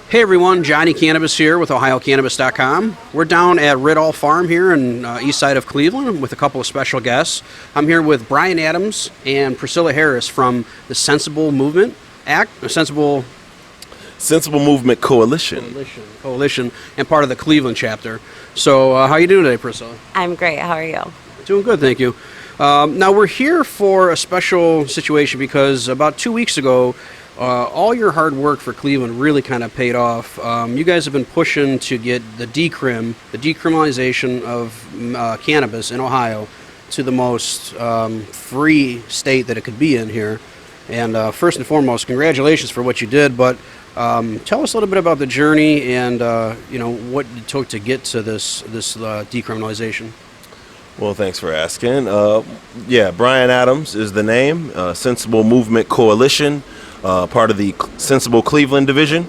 Hey everyone, JohnnyCannabis here with OhioCannabis.com. We're down at Riddall Farm here in east side of Cleveland with a couple of special guests. I'm here with Brian Adams and Pricilla Harris from the Sensible Movement Sensible Movement Coalition, and part of the Cleveland chapter. So how you doing today, Priscilla? I'm great. How are you? Doing good, thank you. Now we're here for a special situation because about 2 weeks ago, all your hard work for Cleveland really kind of paid off. You guys have been pushing to get the decriminalization of cannabis in Ohio to the most free state that it could be in here. And first and foremost, congratulations for what you did. But tell us a little bit about the journey and what it took to get to this decriminalization. Well, thanks for asking. Brian Adams is the name. Sensible Movement Coalition. Part of the Sensible Cleveland division.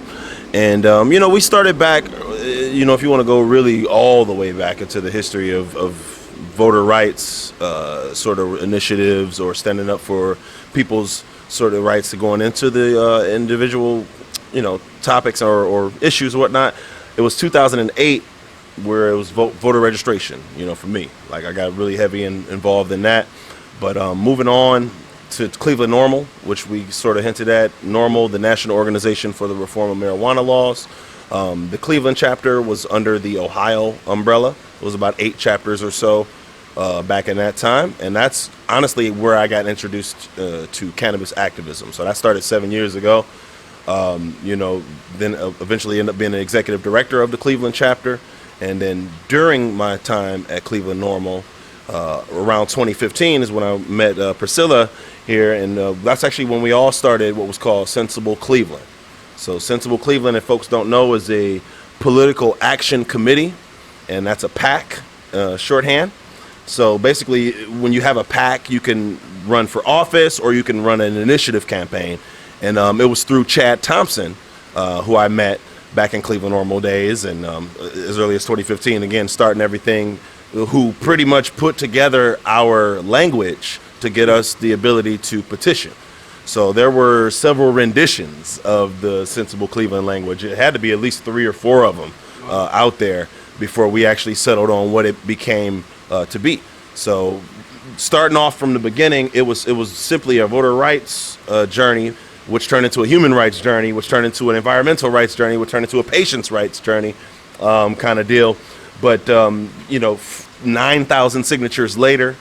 And, we started back, if you want to go really all the way back into the history of voter rights sort of initiatives or standing up for people's sort of rights to going into the individual, topics or issues or whatnot. It was 2008 where it was voter registration, for me. Like I got really heavy involved in that. But moving on to Cleveland NORML, which we sort of hinted at. NORML, the National Organization for the Reform of Marijuana Laws. The Cleveland chapter was under the Ohio umbrella. It was about 8 chapters or so back in that time. And that's honestly where I got introduced to cannabis activism. So that started 7 years ago. Then eventually ended up being an executive director of the Cleveland chapter. And then during my time at Cleveland NORML, around 2015 is when I met Pricilla here, and that's actually when we all started what was called Sensible Cleveland. So Sensible Cleveland, if folks don't know, is a political action committee, and that's a PAC, shorthand. So basically, when you have a PAC, you can run for office or you can run an initiative campaign. And it was through Chad Thompson, who I met back in Cleveland NORML days, and as early as 2015, again, starting everything, who pretty much put together our language to get us the ability to petition. So there were several renditions of the Sensible Cleveland language. It had to be at least 3 or 4 of them out there before we actually settled on what it became to be. So starting off from the beginning, it was simply a voter rights journey, which turned into a human rights journey, which turned into an environmental rights journey, which turned into a patient's rights journey kind of deal. But, 9,000 signatures later,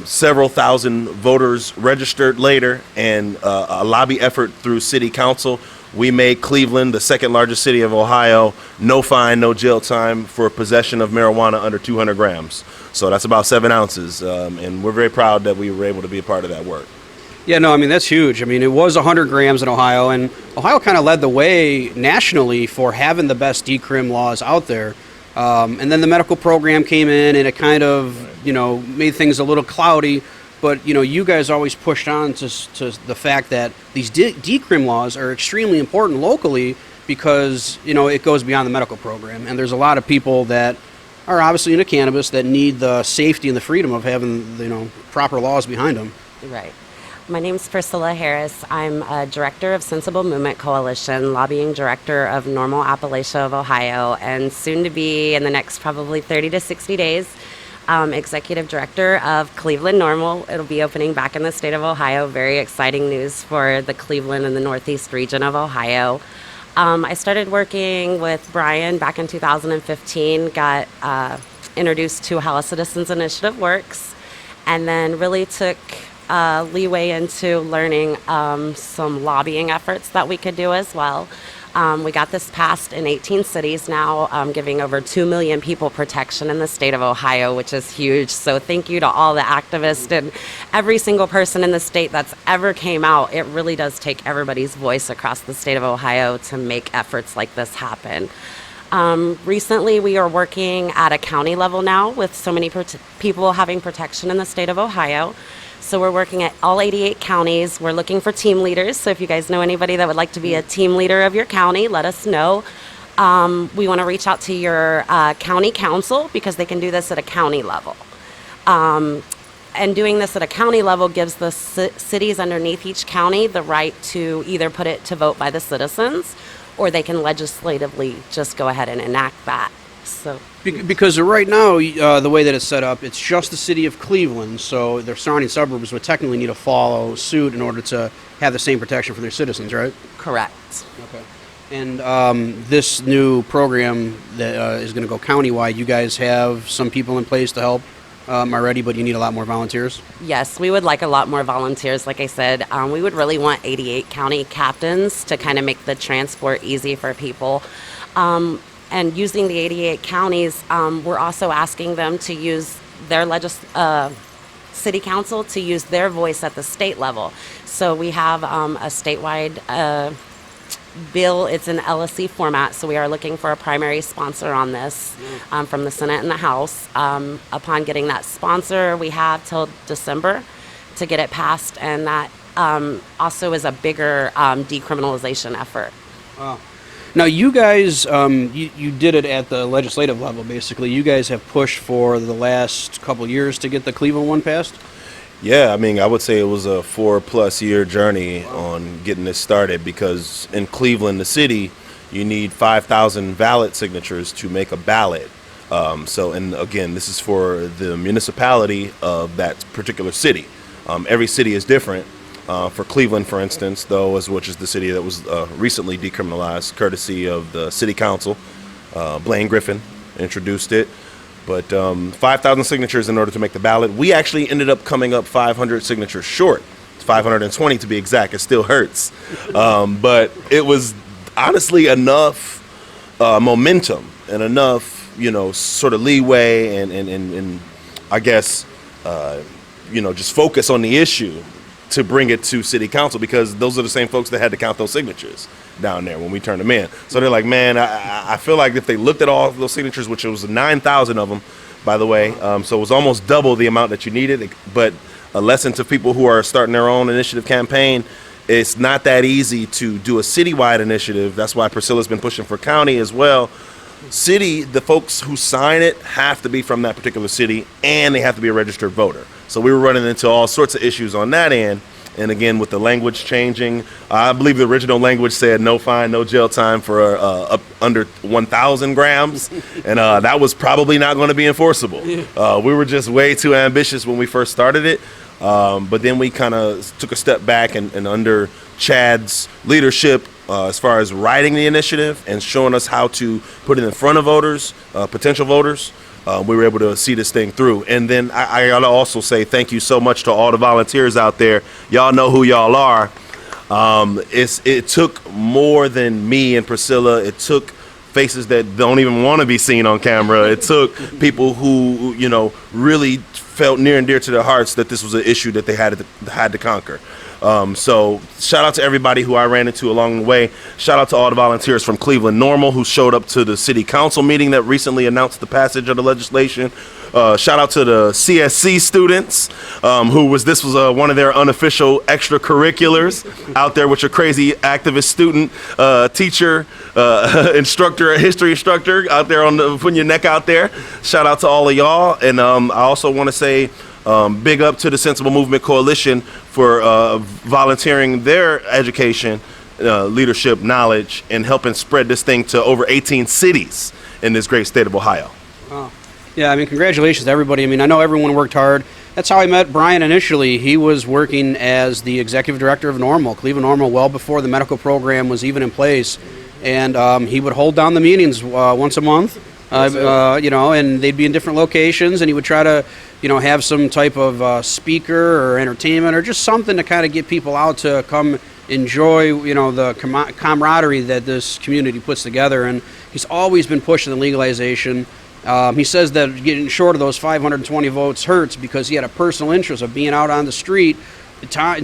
several thousand voters registered later, and a lobby effort through city council, we made Cleveland the second largest city of Ohio, no fine, no jail time for possession of marijuana under 200 grams. So that's about 7 ounces, and we're very proud that we were able to be a part of that work. Yeah, no, that's huge. It was 100 grams in Ohio, and Ohio kind of led the way nationally for having the best decrim laws out there. And then the medical program came in, and it kind of, made things a little cloudy. But, you guys always pushed on to the fact that these decrim laws are extremely important locally because, it goes beyond the medical program. And there's a lot of people that are obviously into cannabis that need the safety and the freedom of having, proper laws behind them. Right. My name's Pricilla Harris. I'm a director of Sensible Movement Coalition, lobbying director of NORML Appalachia of Ohio, and soon to be in the next probably 30 to 60 days, executive director of Cleveland NORML. It'll be opening back in the state of Ohio. Very exciting news for the Cleveland and the Northeast region of Ohio. I started working with Brian back in 2015, got introduced to how a Citizens Initiative works, and then really took leeway into learning some lobbying efforts that we could do as well. We got this passed in 18 cities now, giving over 2 million people protection in the state of Ohio, which is huge. So thank you to all the activists and every single person in the state that's ever came out. It really does take everybody's voice across the state of Ohio to make efforts like this happen. Recently, we are working at a county level now with so many people having protection in the state of Ohio. So we're working at all 88 counties. We're looking for team leaders. So if you guys know anybody that would like to be a team leader of your county, let us know. We want to reach out to your county council because they can do this at a county level. And doing this at a county level gives the cities underneath each county the right to either put it to vote by the citizens or they can legislatively just go ahead and enact that. So. Because right now, the way that it's set up, it's just the city of Cleveland, so their surrounding suburbs would technically need to follow suit in order to have the same protection for their citizens, right? Correct. Okay. And this new program that is going to go countywide, you guys have some people in place to help already, but you need a lot more volunteers? Yes, we would like a lot more volunteers. Like I said, we would really want 88 county captains to kind of make the transport easy for people. And using the 88 counties, we're also asking them to use their city council to use their voice at the state level. So we have a statewide bill. It's in LSC format, so we are looking for a primary sponsor on this from the Senate and the House. Upon getting that sponsor, we have till December to get it passed, and that also is a bigger decriminalization effort. Wow. Now, you guys, you did it at the legislative level, basically. You guys have pushed for the last couple years to get the Cleveland one passed? Yeah, I mean, I would say it was a 4+ year journey on getting this started, because in Cleveland, the city, you need 5,000 ballot signatures to make a ballot. And again, this is for the municipality of that particular city. Every city is different. For Cleveland, for instance, though, which is the city that was recently decriminalized, courtesy of the city council, Blaine Griffin introduced it. But 5,000 signatures in order to make the ballot. We actually ended up coming up 500 signatures short. It's 520 to be exact. It still hurts. But it was honestly enough momentum and enough, sort of leeway and I guess, just focus on the issue to bring it to city council, because those are the same folks that had to count those signatures down there when we turned them in. So they're like, man, I feel like if they looked at all those signatures, which it was 9,000 of them, by the way, so it was almost double the amount that you needed. But a lesson to people who are starting their own initiative campaign, it's not that easy to do a citywide initiative. That's why Priscilla's been pushing for county as well. City, the folks who sign it have to be from that particular city, and they have to be a registered voter. So we were running into all sorts of issues on that end. And again, with the language changing, I believe the original language said no fine, no jail time for up under 1,000 grams. And that was probably not going to be enforceable. We were just way too ambitious when we first started it. But then we kind of took a step back, and under Chad's leadership, as far as writing the initiative and showing us how to put it in front of voters, potential voters, we were able to see this thing through. And then I gotta also say thank you so much to all the volunteers out there. Y'all know who y'all are. It took more than me and Priscilla. It took faces that don't even want to be seen on camera. It took people who, really felt near and dear to their hearts that this was an issue that they had to conquer. So shout out to everybody who I ran into along the way. Shout out to all the volunteers from Cleveland Normal who showed up to the city council meeting that recently announced the passage of the legislation. Shout out to the CSC students, this was one of their unofficial extracurriculars out there with your crazy activist student, teacher, instructor, history instructor out there putting your neck out there. Shout out to all of y'all. And I also want to say big up to the Sensible Movement Coalition for volunteering their education, leadership, knowledge, and helping spread this thing to over 18 cities in this great state of Ohio. Wow. Yeah, I mean, congratulations to everybody. I mean, I know everyone worked hard. That's how I met Brian initially. He was working as the executive director of Normal, Cleveland Normal, well before the medical program was even in place. And he would hold down the meetings once a month, and they'd be in different locations, and he would try to, have some type of speaker or entertainment or just something to kind of get people out to come enjoy, the camaraderie that this community puts together. And he's always been pushing the legalization. He says that getting short of those 520 votes hurts because he had a personal interest of being out on the street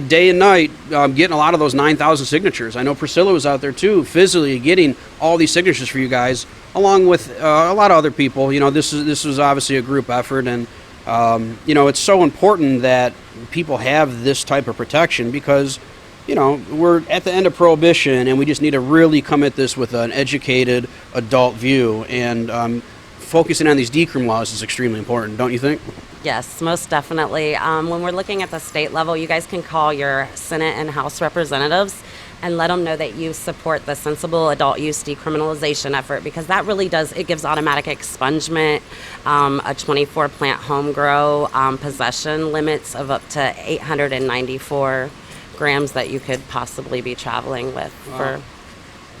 day and night, getting a lot of those 9,000 signatures. I know Priscilla was out there too, physically getting all these signatures for you guys, along with a lot of other people. This was obviously a group effort, and it's so important that people have this type of protection because we're at the end of Prohibition, and we just need to really come at this with an educated adult view. And focusing on these decrim laws is extremely important, don't you think? Yes, most definitely. When we're looking at the state level, you guys can call your Senate and House representatives. and let them know that you support the sensible adult use decriminalization effort, because that really does, it gives automatic expungement, a 24 plant home grow, possession limits of up to 894 grams that you could possibly be traveling with. For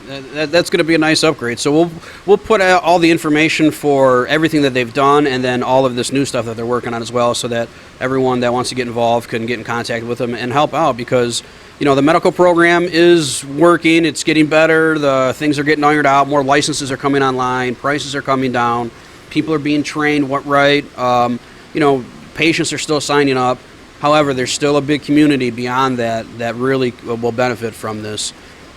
That's going to be a nice upgrade. So we'll put out all the information for everything that they've done, and then all of this new stuff that they're working on as well, so that everyone that wants to get involved can get in contact with them and help out, because the medical program is working. It's getting better. The things are getting ironed out. More licenses are coming online. Prices are coming down. People are being trained right. Patients are still signing up. However, there's still a big community beyond that really will benefit from this.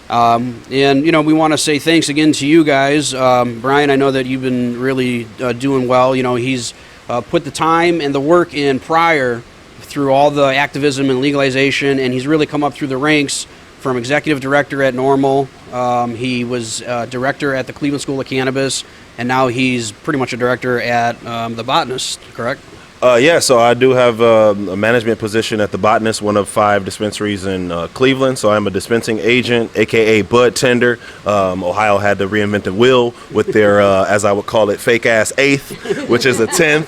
We want to say thanks again to you guys. Brian, I know that you've been really doing well. He's put the time and the work in prior through all the activism and legalization, and he's really come up through the ranks from executive director at Normal. He was director at the Cleveland School of Cannabis, and now he's pretty much a director at The Botanist, correct? So I do have a management position at The Botanist, one of 5 dispensaries in Cleveland. So I'm a dispensing agent, aka bud tender. Ohio had to reinvent the wheel with their, as I would call it, fake-ass 8th, which is a 10th.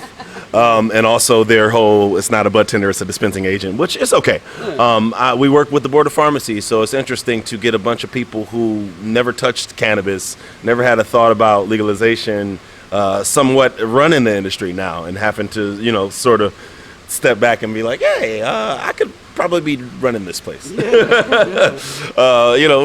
And also their whole, it's not a bud tender, it's a dispensing agent, which is okay. We work with the Board of Pharmacy, so it's interesting to get a bunch of people who never touched cannabis, never had a thought about legalization, somewhat running the industry now, and having to, sort of step back and be like, hey, I could probably be running this place.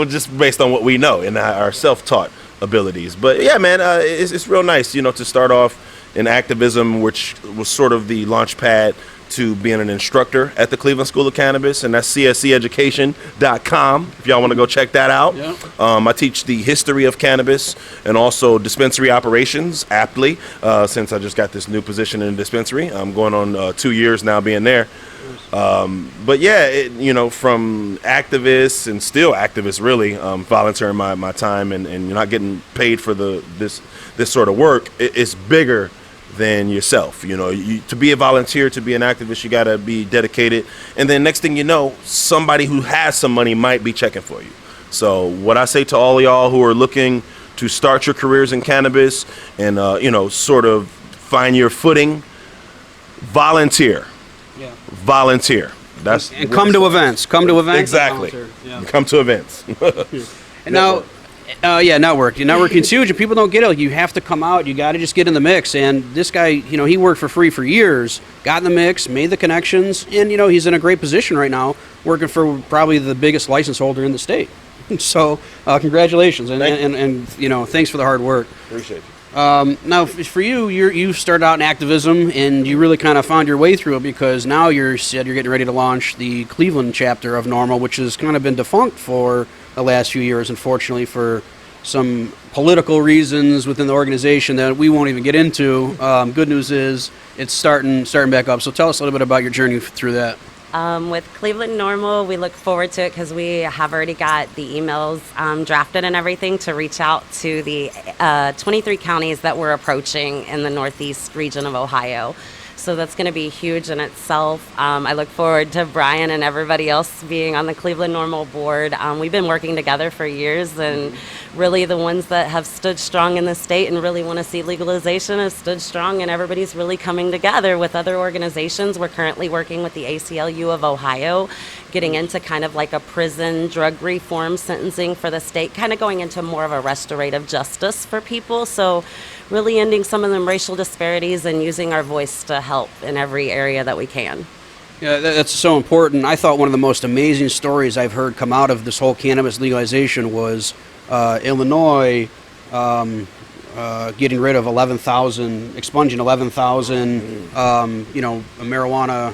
Just based on what we know and our self-taught abilities. But yeah, man, it's real nice, to start off in activism, which was sort of the launch pad to being an instructor at the Cleveland School of Cannabis, and that's csceducation.com if y'all want to go check that out. Yeah. I teach the history of cannabis and also dispensary operations, aptly, since I just got this new position in the dispensary. I'm going on 2 years now being there. But yeah, from activists and still activists, really, volunteering my time and not getting paid for this sort of work, it's bigger than yourself. To be a volunteer, to be an activist, you got to be dedicated. And then next thing you know, somebody who has some money might be checking for you. So what I say to all of y'all who are looking to start your careers in cannabis and, sort of find your footing, volunteer. Yeah. Volunteer. And come to events. Come to events. Exactly. Yeah. Come to events. And now, networking. Networking's huge, and people don't get it. Like, you have to come out. You got to just get in the mix. And this guy, he worked for free for years, got in the mix, made the connections, and he's in a great position right now, working for probably the biggest license holder in the state. So, congratulations, and thanks for the hard work. Appreciate you. Now, for you started out in activism, and you really kind of found your way through it, because now you're getting ready to launch the Cleveland chapter of Normal, which has kind of been defunct for the last few years, unfortunately, for some political reasons within the organization that we won't even get into. Good news is it's starting back up. So tell us a little bit about your journey through that. With Cleveland Normal, we look forward to it because we have already got the emails drafted and everything to reach out to the 23 counties that we're approaching in the northeast region of Ohio. So that's going to be huge in itself. I look forward to Brian and everybody else being on the Cleveland Normal board. We've been working together for years, and really the ones that have stood strong in the state and really want to see legalization have stood strong, and everybody's really coming together with other organizations. We're currently working with the ACLU of Ohio, getting into kind of like a prison drug reform sentencing for the state, kind of going into more of a restorative justice for people. So really ending some of them racial disparities and using our voice to help in every area that we can. Yeah, that's so important. I thought one of the most amazing stories I've heard come out of this whole cannabis legalization was Illinois getting rid of 11,000, expunging 11,000, marijuana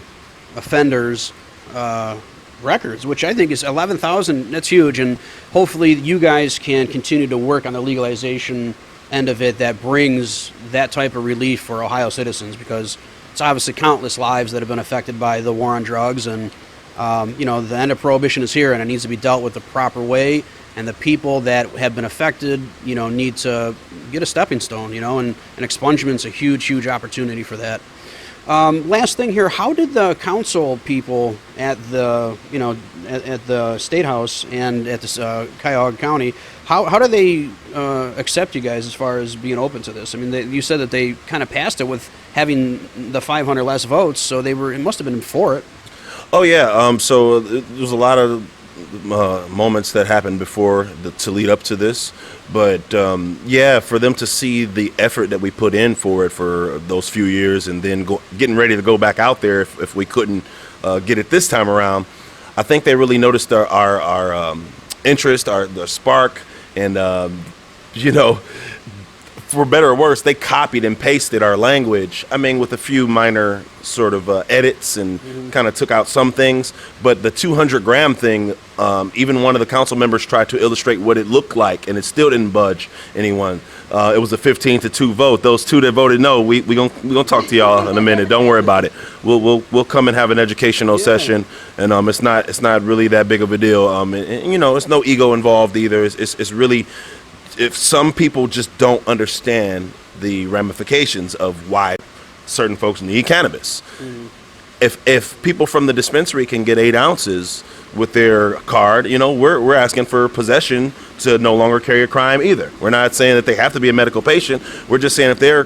offenders records, which I think is 11,000. That's huge, and hopefully you guys can continue to work on the legalization end of it that brings that type of relief for Ohio citizens, because it's obviously countless lives that have been affected by the war on drugs, and the end of prohibition is here, and it needs to be dealt with the proper way, and the people that have been affected need to get a stepping stone, and expungement's a huge opportunity for that. Last thing here, how did the council people at the, at the State House and at the Cuyahoga County, how do they accept you guys as far as being open to this? I mean, you said that they kind of passed it with having the 500 less votes, so it must have been for it. Oh yeah. So there's a lot of moments that happened to lead up to this, but yeah, for them to see the effort that we put in for it for those few years, and then getting ready to go back out there if we couldn't get it this time around, I think they really noticed our interest, the spark, and for better or worse, they copied and pasted our language. I mean, with a few minor sort of edits and kind of took out some things. But the 200-gram thing, even one of the council members tried to illustrate what it looked like, and it still didn't budge anyone. It was a 15-2 vote. Those two that voted no, we gonna talk to y'all in a minute. Don't worry about it. We'll come and have an educational session, and it's not really that big of a deal. And it's no ego involved either. It's really, if some people just don't understand the ramifications of why certain folks need cannabis. If people from the dispensary can get 8 ounces with their card, we're asking for possession to no longer carry a crime either. We're not saying that they have to be a medical patient. We're just saying if they're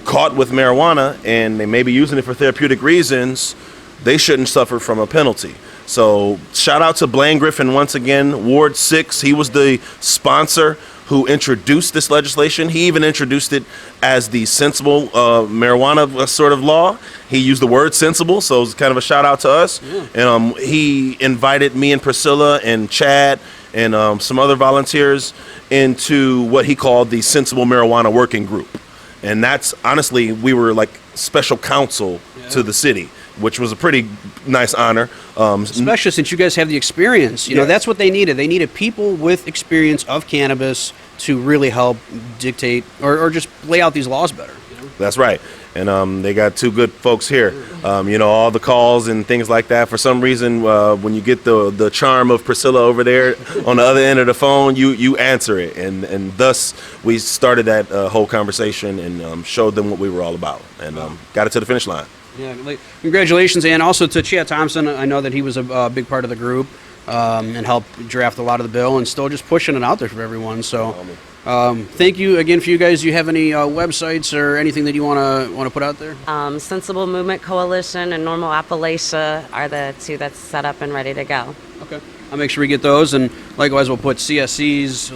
caught with marijuana and they may be using it for therapeutic reasons, they shouldn't suffer from a penalty. So shout out to Blaine Griffin once again, Ward 6. He was the sponsor who introduced this legislation. He even introduced it as the sensible marijuana sort of law. He used the word sensible, so it's kind of a shout out to us. Yeah. And he invited me and Priscilla and Chad and some other volunteers into what he called the Sensible Marijuana Working Group. And that's, honestly, we were like special counsel to the city, which was a pretty nice honor. Especially since you guys have the experience. That's what they needed. They needed people with experience of cannabis to really help dictate or just lay out these laws better. That's right. And they got 2 good folks here. All the calls and things like that. For some reason, when you get the charm of Priscilla over there on the other end of the phone, you answer it. And thus, we started that whole conversation and showed them what we were all about. And got it to the finish line. Yeah, congratulations, and also to Chad Thompson. I know that he was a big part of the group and helped draft a lot of the bill, and still just pushing it out there for everyone. So, thank you again for you guys. Do you have any websites or anything that you want to put out there? Sensible Movement Coalition and Normal Appalachia are the 2 that's set up and ready to go. Okay, I'll make sure we get those, and likewise we'll put CSC's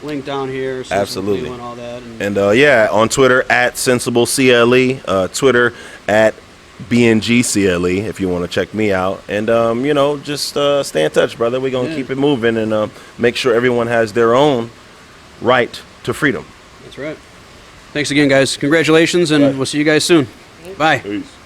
link down here. Absolutely. And all that. And on Twitter at SensibleCLE, Twitter at BNGCLE if you want to check me out. And, just stay in touch, brother. We're going to keep it moving and make sure everyone has their own right to freedom. That's right. Thanks again, guys. Congratulations, and we'll see you guys soon. Bye. Peace.